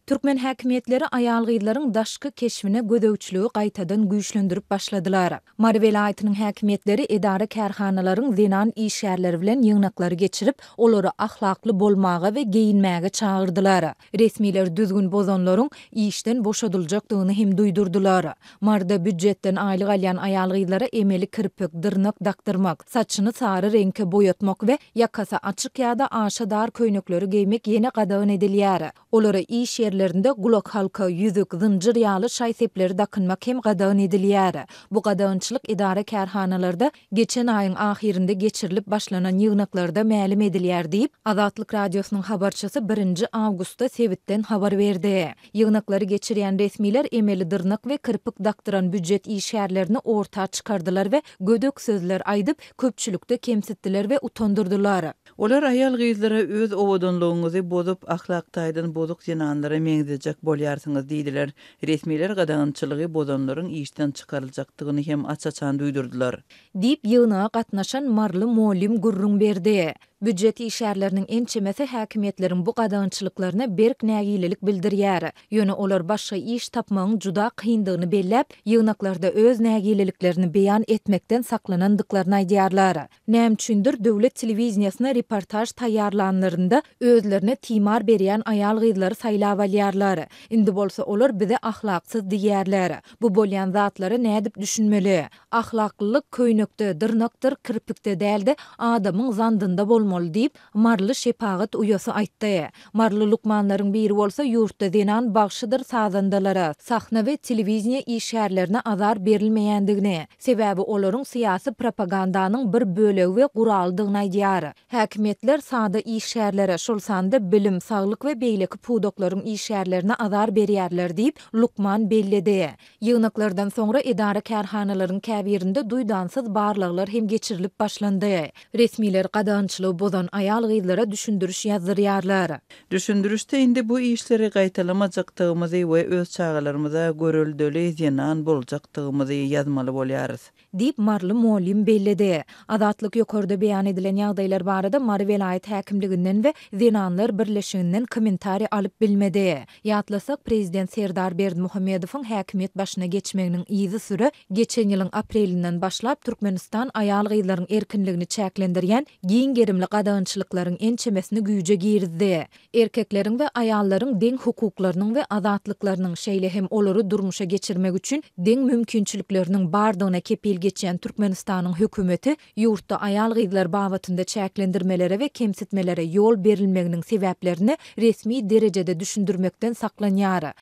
Türkmen häkimetleri aýal gyzlaryň daşky keşfine gödöwçüligi gaýtadan güýçlendirip başladylar. Mary welaýatynyň häkimetleri edara kärhanalaryň zenan işgärleri bilen ýygnaklary geçirip, olary ahlakly bolmaga we geyinmäge çağırdylar. Resmiler düzgün bozanlaryň işden boşadyljakdygyny hem duýdurdylar. Marda büdjetden aýlyk alýan aýal gyzlara emeli kirpik, dyrnak daktyrmak, saçyny sary reňke boýatmak we ýakasa açyk ýa-da aşadar köýnekleri giymek ýene gadagyn edilýär. Olara iş yerlerinde gulak halka, yüzük, zınjyr ýaly şaý sepleri dakynmak hem gadagyn edilýär. Bu gadagynçylyk edara kärhanalarda geçen aýyň ahirinde geçirilip başlanan ýygnaklarda mälim edilýär diýip Azatlyk radiosynyň habarçysy 1 awgustda Sebitden habar berdi. Ýygnaklary geçirýän resmiler emeli dyrnak we kirpik daktyran büdjet işgärlerini orta çykardylar we gödök sözler aýdyp köpçülükde kemsitdiler we utandyrdylar. Olar aýal gyzlara öz owadanlygyňyzy bozup ahlaktaýdan bozuk zinanlara meňzejek bolýarsyňyz diýdiler. Resmiler gadagynçylygy bozanlaryň işden çykaryljakdygyny hem açaçan duýdurdylar. Diýip ýygnaga gatnaşan Marly Molim gurrun berdi. Büdjet işgärleriniň ençemesi häkimetleriň bu gadagynçylyklaryna berk nägililik bildirýär. Ýöne olar başga iş tapmagyň juda kyndygyny bellep, ýygnaklarda öz nägililiklerini beýan etmekden saklanandyklaryny aýdýarlar. Näme üçindir döwlet telewizionyna reportaj taýýarlanlarynda özlerine timar berýän aýal gyzlary saýlap alýarlar. Indi bolsa olar bize ahlaksyz diýärler. Bu bolýan zatlary nädip düşünmeli? Ahlaklylyk köýnekde, dyrnakdyr, kirpikde däldi, adamyň zandynda bolmaly diýip Marly şepagat uýasy aýtdy. Marly lukmanlaryň biri bolsa ýurtda denan bagşydyr sazandalara, sahna we telewizioniýa işgärlerine azar berilmeýändigini, sebäbi olaryň syýasy propagandanyň bir bölegi we guraldygyny aýdýar. Häkimetler sada işgärlere şol sanda bilim, saglyk we beýleki pudoklaryň işgärlerine azar berýärler diýip Lukman belledi. Ýygnaklardan soňra edara kärhanalaryň käbirinde duýdansyz barlyklar hem geçirilip başlandy. Resmiler gadagynçylygy bozan aýal gyzlara düşündürüş ýazdyrýarlar. Düşündürüşde indi bu işleri gaýtalamajakdygymyzy we öz çağalarymyza görüldüli zinan boljakdygymyzy ýazmaly bolýarys. Diýip Marly Molim belledi. Azatlyk ýokarda beýan edilen ýagdaýlar barada Mary welaýat häkimliginden we zinanlar birleşiginden kommentari alyp bilmedi. Ýatlasak prezident Serdar Berdimuhammedowyň häkimet başyna geçmeginiň izi süre geçen ýylyň aprelinden başlap Türkmenistan aýal gyzlaryň erkinligini çäklendirýän giň gerimli gadagynçylyklaryň ençemesini güýje girizdi. Erkekleriň we aýallaryň deň hukuklarynyň we azatlyklarynyň şeýle hem olary durmuşa geçirmek üçin deň mümkinçilikleriniň bardygyna kepil geçen Türkmenistanyň hökümeti ýurtda aýal gyzlar babatynda çäklendirmelere we kemsitmelere ýol berilmeginiň sebäplerini resmi derejede düşündirmekden saklanýar.